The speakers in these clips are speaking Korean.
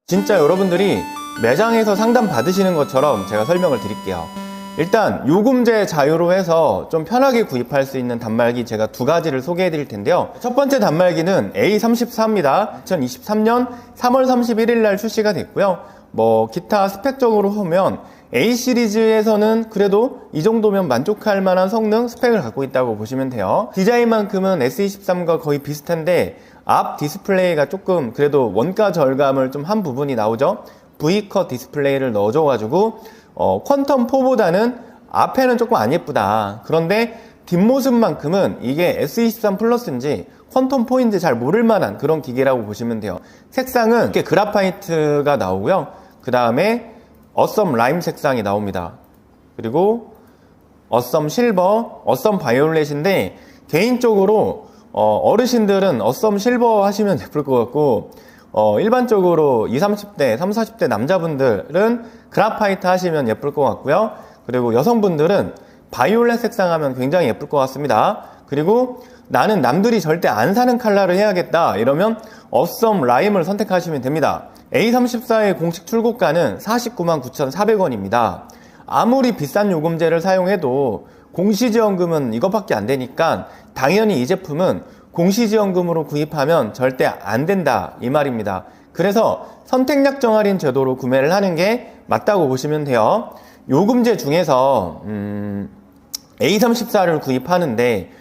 진짜 여러분들이 매장에서 상담 받으시는 것처럼 제가 설명을 드릴게요. 일단 요금제 자유로 해서 좀 편하게 구입할 수 있는 단말기 제가 두 가지를 소개해 드릴 텐데요. 첫 번째 단말기는 A34입니다. 2023년 3월 31일 날 출시가 됐고요. 기타 스펙적으로 보면 A 시리즈에서는 그래도 이 정도면 만족할 만한 성능 스펙을 갖고 있다고 보시면 돼요. 디자인만큼은 S23과 거의 비슷한데 앞 디스플레이가 조금 그래도 원가 절감을 좀 한 부분이 나오죠. V컷 디스플레이를 넣어줘가지고 퀀텀4보다는 앞에는 조금 안 예쁘다. 그런데 뒷모습만큼은 이게 S23 플러스인지 퀀텀4인지 잘 모를 만한 그런 기계라고 보시면 돼요. 색상은 이렇게 그라파이트가 나오고요. 그 다음에 어썸 라임 색상이 나옵니다. 그리고 어썸 실버, 어썸 바이올렛인데 개인적으로 어르신들은 어썸 실버 하시면 예쁠 것 같고 일반적으로 20, 30대, 30, 40대 남자분들은 그라파이트 하시면 예쁠 것 같고요. 그리고 여성분들은 바이올렛 색상 하면 굉장히 예쁠 것 같습니다. 그리고 나는 남들이 절대 안 사는 컬러를 해야겠다 이러면 어썸 라임을 선택하시면 됩니다. A34의 공식 출고가는 499,400원입니다. 아무리 비싼 요금제를 사용해도 공시지원금은 이것밖에 안 되니까 당연히 이 제품은 공시지원금으로 구입하면 절대 안 된다 이 말입니다. 그래서 선택약정 할인 제도로 구매를 하는 게 맞다고 보시면 돼요. 요금제 중에서 A34를 구입하는데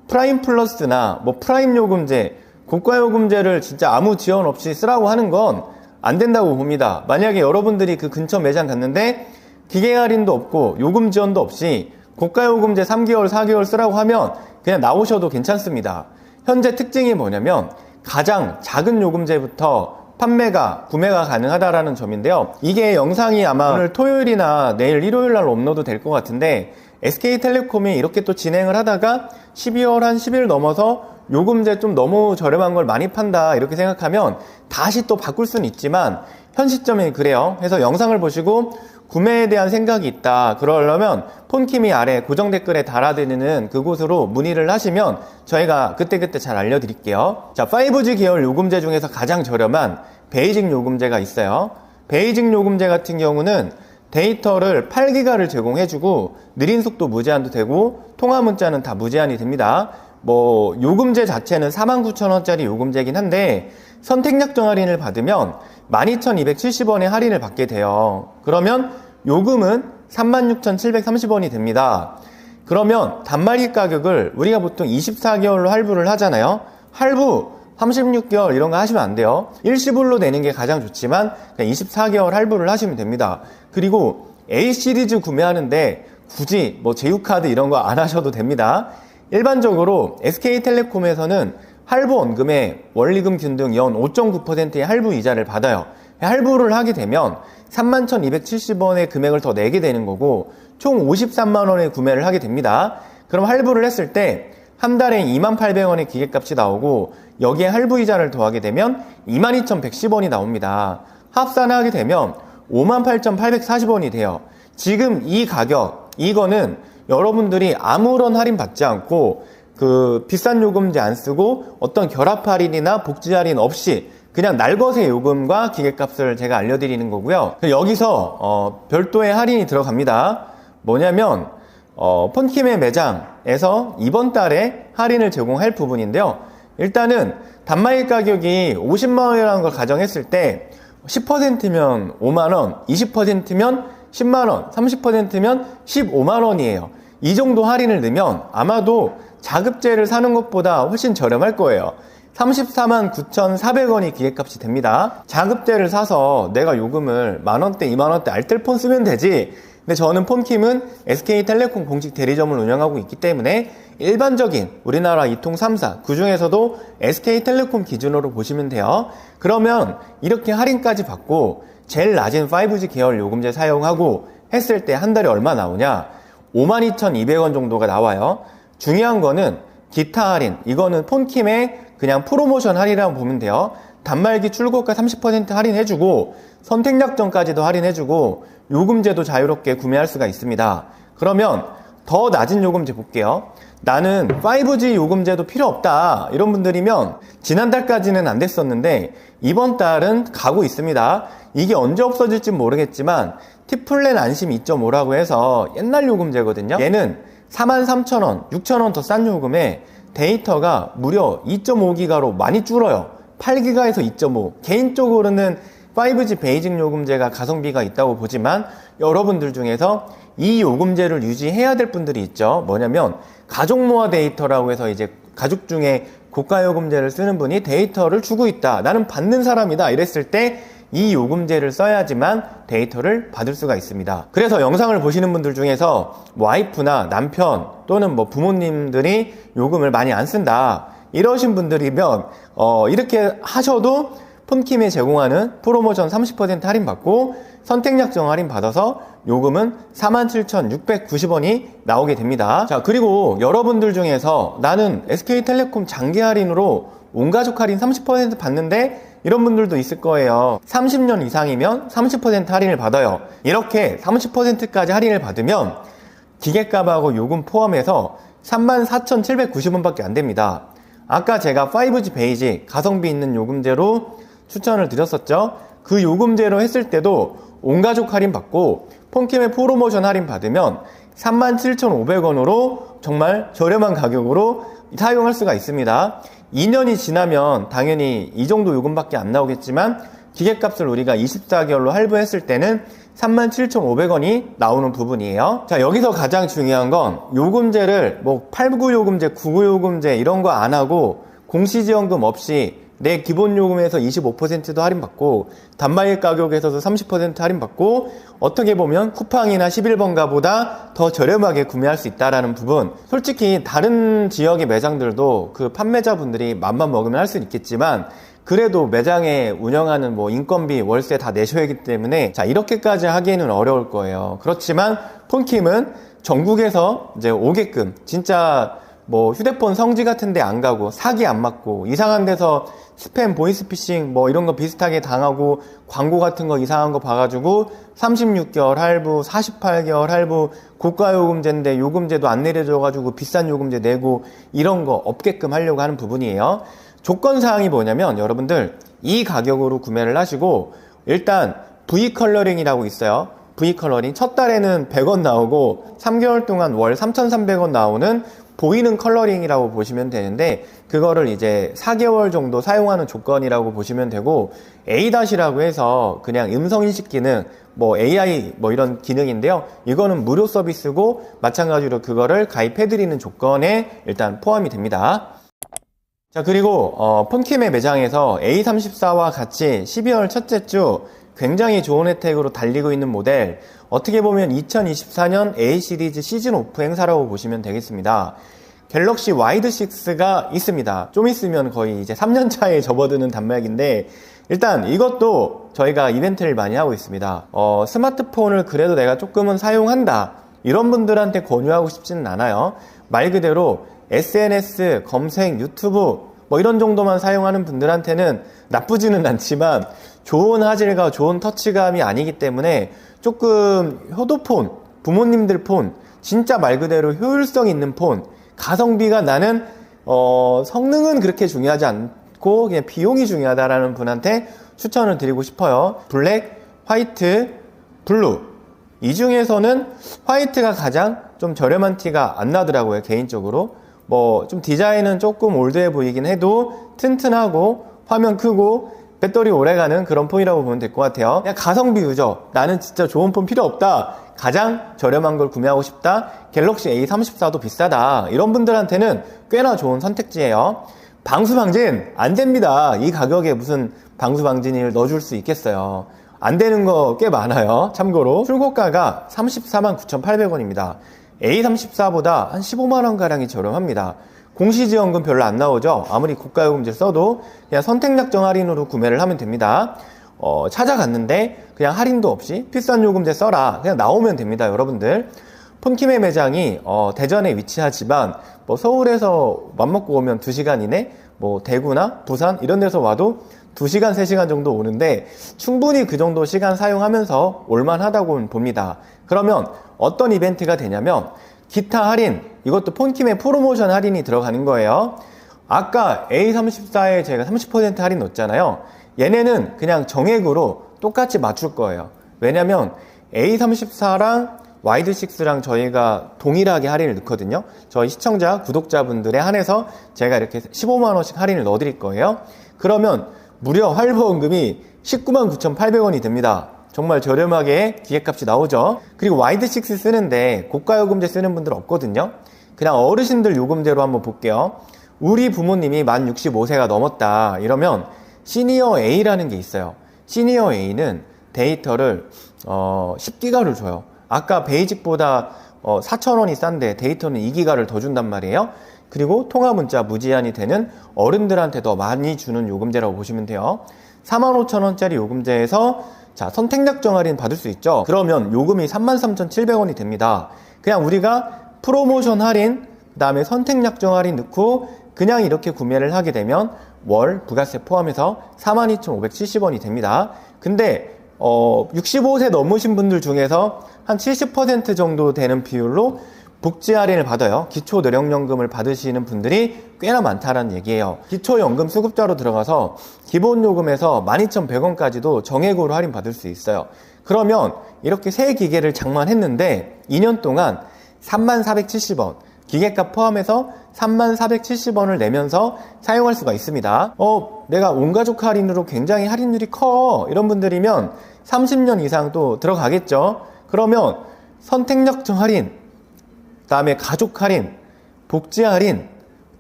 프라임 플러스나 프라임 요금제, 고가 요금제를 진짜 아무 지원 없이 쓰라고 하는 건 안 된다고 봅니다. 만약에 여러분들이 그 근처 매장 갔는데 기계 할인도 없고 요금 지원도 없이 고가 요금제 3개월, 4개월 쓰라고 하면 그냥 나오셔도 괜찮습니다. 현재 특징이 뭐냐면 가장 작은 요금제부터 구매가 가능하다라는 점인데요. 이게 영상이 아마 오늘 토요일이나 내일 일요일 날 업로드 될 것 같은데 SK텔레콤이 이렇게 또 진행을 하다가 12월 한 10일 넘어서 요금제 좀 너무 저렴한 걸 많이 판다 이렇게 생각하면 다시 또 바꿀 수는 있지만 현 시점이 그래요. 그래서 영상을 보시고 구매에 대한 생각이 있다 그러려면 폰키미 아래 고정 댓글에 달아드리는 그곳으로 문의를 하시면 저희가 그때그때 잘 알려드릴게요. 자, 5G 계열 요금제 중에서 가장 저렴한 베이직 요금제가 있어요. 베이직 요금제 같은 경우는 데이터를 8기가를 제공해주고 느린 속도 무제한도 되고 통화 문자는 다 무제한이 됩니다. 요금제 자체는 49,000원짜리 요금제긴 한데 선택약정 할인을 받으면 12,270원의 할인을 받게 돼요. 그러면 요금은 36,730원이 됩니다. 그러면 단말기 가격을 우리가 보통 24개월로 할부를 하잖아요. 할부 36개월 이런 거 하시면 안 돼요. 일시불로 내는 게 가장 좋지만 그냥 24개월 할부를 하시면 됩니다. 그리고 A 시리즈 구매하는데 굳이 제휴카드 이런 거 안 하셔도 됩니다. 일반적으로 SK텔레콤에서는 할부 원금에 원리금 균등 연 5.9%의 할부 이자를 받아요. 할부를 하게 되면 31,270원의 금액을 더 내게 되는 거고 총 53만원의 구매를 하게 됩니다. 그럼 할부를 했을 때 한 달에 28,000원의 기계값이 나오고 여기에 할부 이자를 더하게 되면 22,110원이 나옵니다. 합산하게 되면 58,840원이 돼요. 지금 이 가격, 이거는 여러분들이 아무런 할인 받지 않고 비싼 요금제 안 쓰고 어떤 결합 할인이나 복지 할인 없이 그냥 날것의 요금과 기계값을 제가 알려드리는 거고요. 여기서 별도의 할인이 들어갑니다. 뭐냐면 폰키미 매장에서 이번 달에 할인을 제공할 부분인데요. 일단은 단말기 가격이 50만원이라는 걸 가정했을 때 10%면 5만원, 20%면 10만원, 30%면 15만원이에요. 이 정도 할인을 넣으면 아마도 자급제를 사는 것보다 훨씬 저렴할 거예요. 349,400원이 기계값이 됩니다. 자급제를 사서 내가 요금을 만원대, 2만원대 알뜰폰 쓰면 되지. 근데 저는 폰킴은 SK텔레콤 공식 대리점을 운영하고 있기 때문에 일반적인 우리나라 이통 3사 그 중에서도 SK텔레콤 기준으로 보시면 돼요. 그러면 이렇게 할인까지 받고 제일 낮은 5G 계열 요금제 사용하고 했을 때 한 달에 얼마 나오냐? 52,200원 정도가 나와요. 중요한 거는 기타 할인, 이거는 폰킴의 그냥 프로모션 할인이라고 보면 돼요. 단말기 출고가 30% 할인해주고 선택약정까지도 할인해주고 요금제도 자유롭게 구매할 수가 있습니다. 그러면 더 낮은 요금제 볼게요. 나는 5G 요금제도 필요 없다 이런 분들이면 지난달까지는 안 됐었는데 이번 달은 가고 있습니다. 이게 언제 없어질지 모르겠지만 T플랜 안심 2.5라고 해서 옛날 요금제거든요. 얘는 43,000원, 6,000원 더 싼 요금에 데이터가 무려 2.5기가로 많이 줄어요. 8기가에서 2.5. 개인적으로는 5G 베이직 요금제가 가성비가 있다고 보지만 여러분들 중에서 이 요금제를 유지해야 될 분들이 있죠. 뭐냐면 가족 모아 데이터라고 해서 이제 가족 중에 고가 요금제를 쓰는 분이 데이터를 주고 있다. 나는 받는 사람이다. 이랬을 때 이 요금제를 써야지만 데이터를 받을 수가 있습니다. 그래서 영상을 보시는 분들 중에서 와이프나 남편 또는 부모님들이 요금을 많이 안 쓴다. 이러신 분들이면 이렇게 하셔도 폰킴에 제공하는 프로모션 30% 할인 받고 선택약정 할인 받아서 요금은 47,690원이 나오게 됩니다. 자, 그리고 여러분들 중에서 나는 SK텔레콤 장기 할인으로 온가족 할인 30% 받는데 이런 분들도 있을 거예요. 30년 이상이면 30% 할인을 받아요. 이렇게 30%까지 할인을 받으면 기계값하고 요금 포함해서 34,790원 밖에 안 됩니다. 아까 제가 5G 베이직 가성비 있는 요금제로 추천을 드렸었죠. 그 요금제로 했을 때도 온가족 할인 받고 폰킴의 프로모션 할인 받으면 37,500원으로 정말 저렴한 가격으로 사용할 수가 있습니다. 2년이 지나면 당연히 이 정도 요금밖에 안 나오겠지만 기계값을 우리가 24개월로 할부했을 때는 37,500원이 나오는 부분이에요. 자, 여기서 가장 중요한 건 요금제를 89 요금제, 99 요금제 이런 거 안 하고 공시지원금 없이 내 기본 요금에서 25%도 할인받고 단말기 가격에서도 30% 할인받고 어떻게 보면 쿠팡이나 11번가보다 더 저렴하게 구매할 수 있다라는 부분, 솔직히 다른 지역의 매장들도 그 판매자분들이 맘만 먹으면 할 수 있겠지만 그래도 매장에 운영하는 인건비, 월세 다 내셔야 하기 때문에 자, 이렇게까지 하기에는 어려울 거예요. 그렇지만 폰킴은 전국에서 이제 오게끔 진짜 휴대폰 성지 같은 데 안 가고 사기 안 맞고 이상한 데서 스팸, 보이스피싱 이런 거 비슷하게 당하고 광고 같은 거 이상한 거 봐가지고 36개월 할부, 48개월 할부, 고가 요금제인데 요금제도 안 내려줘가지고 비싼 요금제 내고 이런 거 없게끔 하려고 하는 부분이에요. 조건사항이 뭐냐면 여러분들 이 가격으로 구매를 하시고 일단 V컬러링이라고 있어요. V컬러링 첫 달에는 100원 나오고 3개월 동안 월 3,300원 나오는 보이는 컬러링이라고 보시면 되는데 그거를 이제 4개월 정도 사용하는 조건이라고 보시면 되고 A-라고 해서 그냥 음성인식 기능 AI 이런 기능인데요. 이거는 무료 서비스고 마찬가지로 그거를 가입해드리는 조건에 일단 포함이 됩니다. 자, 그리고 폰킴의 매장에서 A34와 같이 12월 첫째 주 굉장히 좋은 혜택으로 달리고 있는 모델, 어떻게 보면 2024년 A 시리즈 시즌 오프 행사라고 보시면 되겠습니다. 갤럭시 와이드 6가 있습니다. 좀 있으면 거의 이제 3년 차에 접어드는 단말기인데 일단 이것도 저희가 이벤트를 많이 하고 있습니다. 스마트폰을 그래도 내가 조금은 사용한다 이런 분들한테 권유하고 싶지는 않아요. 말 그대로 SNS, 검색, 유튜브 이런 정도만 사용하는 분들한테는 나쁘지는 않지만 좋은 화질과 좋은 터치감이 아니기 때문에 조금 효도폰, 부모님들 폰, 진짜 말 그대로 효율성 있는 폰, 가성비가 나는 성능은 그렇게 중요하지 않고 그냥 비용이 중요하다라는 분한테 추천을 드리고 싶어요. 블랙, 화이트, 블루 이 중에서는 화이트가 가장 좀 저렴한 티가 안 나더라고요. 개인적으로 좀 디자인은 조금 올드해 보이긴 해도 튼튼하고 화면 크고 배터리 오래가는 그런 폰이라고 보면 될 것 같아요. 그냥 가성비 유저, 나는 진짜 좋은 폰 필요 없다, 가장 저렴한 걸 구매하고 싶다, 갤럭시 A34도 비싸다 이런 분들한테는 꽤나 좋은 선택지예요. 방수방진 안 됩니다. 이 가격에 무슨 방수방진을 넣어줄 수 있겠어요. 안 되는 거 꽤 많아요. 참고로 출고가가 349,800원입니다 A34보다 한 15만원가량이 저렴합니다. 공시지원금 별로 안 나오죠. 아무리 고가요금제 써도 그냥 선택약정 할인으로 구매를 하면 됩니다. 찾아갔는데 그냥 할인도 없이 비싼 요금제 써라 그냥 나오면 됩니다. 여러분들 폰킴의 매장이 대전에 위치하지만 서울에서 맘먹고 오면 2시간 이내 대구나 부산 이런 데서 와도 2시간 3시간 정도 오는데 충분히 그 정도 시간 사용하면서 올만하다고 봅니다. 그러면 어떤 이벤트가 되냐면 기타 할인, 이것도 폰킴의 프로모션 할인이 들어가는 거예요. 아까 A34에 제가 30% 할인 넣었잖아요. 얘네는 그냥 정액으로 똑같이 맞출 거예요. 왜냐면 A34랑 와이드6랑 저희가 동일하게 할인을 넣거든요. 저희 시청자, 구독자분들에 한해서 제가 이렇게 15만원씩 할인을 넣어드릴 거예요. 그러면 무려 할부원금이 199,800원이 됩니다. 정말 저렴하게 기계값이 나오죠. 그리고 와이드6 쓰는데 고가요금제 쓰는 분들 없거든요. 그냥 어르신들 요금제로 한번 볼게요. 우리 부모님이 만 65세가 넘었다 이러면 시니어 A라는 게 있어요. 시니어 A는 데이터를 10기가를 줘요. 아까 베이직보다 4,000원이 싼데 데이터는 2기가를 더 준단 말이에요. 그리고 통화 문자 무제한이 되는 어른들한테 더 많이 주는 요금제라고 보시면 돼요. 45,000원짜리 요금제에서 자, 선택약정 할인 받을 수 있죠. 그러면 요금이 33,700원이 됩니다. 그냥 우리가 프로모션 할인, 그 다음에 선택약정 할인 넣고 그냥 이렇게 구매를 하게 되면 월 부가세 포함해서 42,570원이 됩니다. 근데 65세 넘으신 분들 중에서 한 70% 정도 되는 비율로 복지 할인을 받아요. 기초노령연금을 받으시는 분들이 꽤나 많다는 얘기예요. 기초연금 수급자로 들어가서 기본요금에서 12,100원까지도 정액으로 할인 받을 수 있어요. 그러면 이렇게 새 기계를 장만했는데 2년 동안 34,470원, 기계값 포함해서 34,470원을 내면서 사용할 수가 있습니다. 내가 온가족 할인으로 굉장히 할인율이 커 이런 분들이면 30년 이상 또 들어가겠죠. 그러면 선택약정 할인, 그 다음에 가족 할인, 복지 할인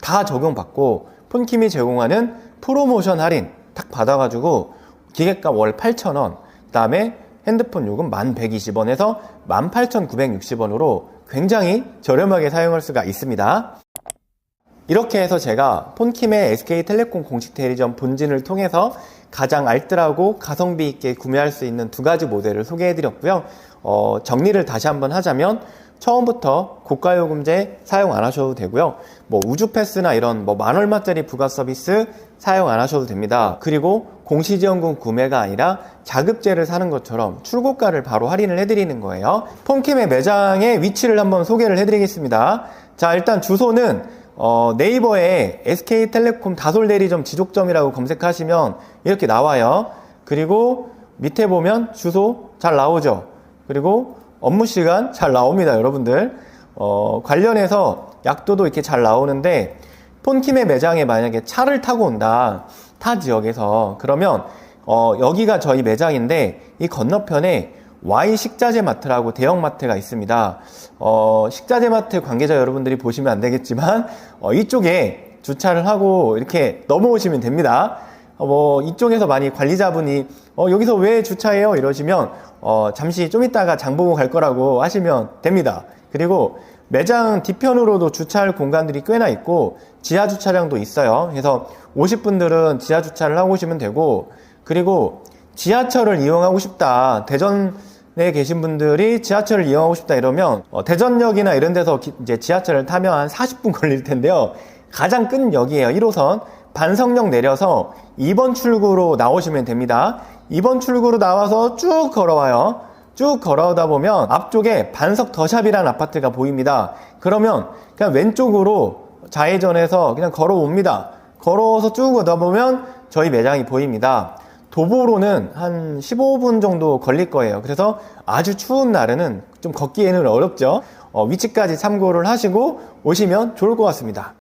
다 적용받고 폰킴이 제공하는 프로모션 할인 딱 받아가지고 기계값 월 8,000원, 그 다음에 핸드폰 요금 1,120원에서 18,960원으로 굉장히 저렴하게 사용할 수가 있습니다. 이렇게 해서 제가 폰킴의 SK텔레콤 공식 대리점 본진을 통해서 가장 알뜰하고 가성비 있게 구매할 수 있는 두 가지 모델을 소개해 드렸고요. 정리를 다시 한번 하자면 처음부터 고가요금제 사용 안 하셔도 되고요. 뭐 우주패스나 이런 만 얼마짜리 부가 서비스 사용 안 하셔도 됩니다. 그리고 공시지원금 구매가 아니라 자급제를 사는 것처럼 출고가를 바로 할인을 해드리는 거예요. 폰킴의 매장의 위치를 한번 소개를 해드리겠습니다. 자, 일단 주소는 네이버에 SK텔레콤 다솔대리점 지족점이라고 검색하시면 이렇게 나와요. 그리고 밑에 보면 주소 잘 나오죠. 그리고 업무시간 잘 나옵니다, 여러분들. 관련해서 약도도 이렇게 잘 나오는데 폰킴의 매장에 만약에 차를 타고 온다, 타 지역에서, 그러면 여기가 저희 매장인데 이 건너편에 Y 식자재 마트라고 대형마트가 있습니다. 식자재 마트 관계자 여러분들이 보시면 안 되겠지만 이쪽에 주차를 하고 이렇게 넘어오시면 됩니다. 이쪽에서 많이 관리자분이 여기서 왜 주차해요? 이러시면 잠시 좀 이따가 장 보고 갈 거라고 하시면 됩니다. 그리고 매장 뒤편으로도 주차할 공간들이 꽤나 있고 지하 주차장도 있어요. 그래서 오실 분들은 지하 주차를 하고 오시면 되고, 그리고 지하철을 이용하고 싶다, 대전에 계신 분들이 지하철을 이용하고 싶다 이러면 대전역이나 이런 데서 이제 지하철을 타면 한 40분 걸릴 텐데요. 가장 끈 역이에요. 1호선 반성역 내려서 2번 출구로 나오시면 됩니다. 2번 출구로 나와서 쭉 걸어와요. 쭉 걸어오다 보면 앞쪽에 반석 더샵이라는 아파트가 보입니다. 그러면 그냥 왼쪽으로 좌회전해서 그냥 걸어옵니다. 걸어서 쭉 오다 보면 저희 매장이 보입니다. 도보로는 한 15분 정도 걸릴 거예요. 그래서 아주 추운 날에는 좀 걷기에는 어렵죠. 위치까지 참고를 하시고 오시면 좋을 것 같습니다.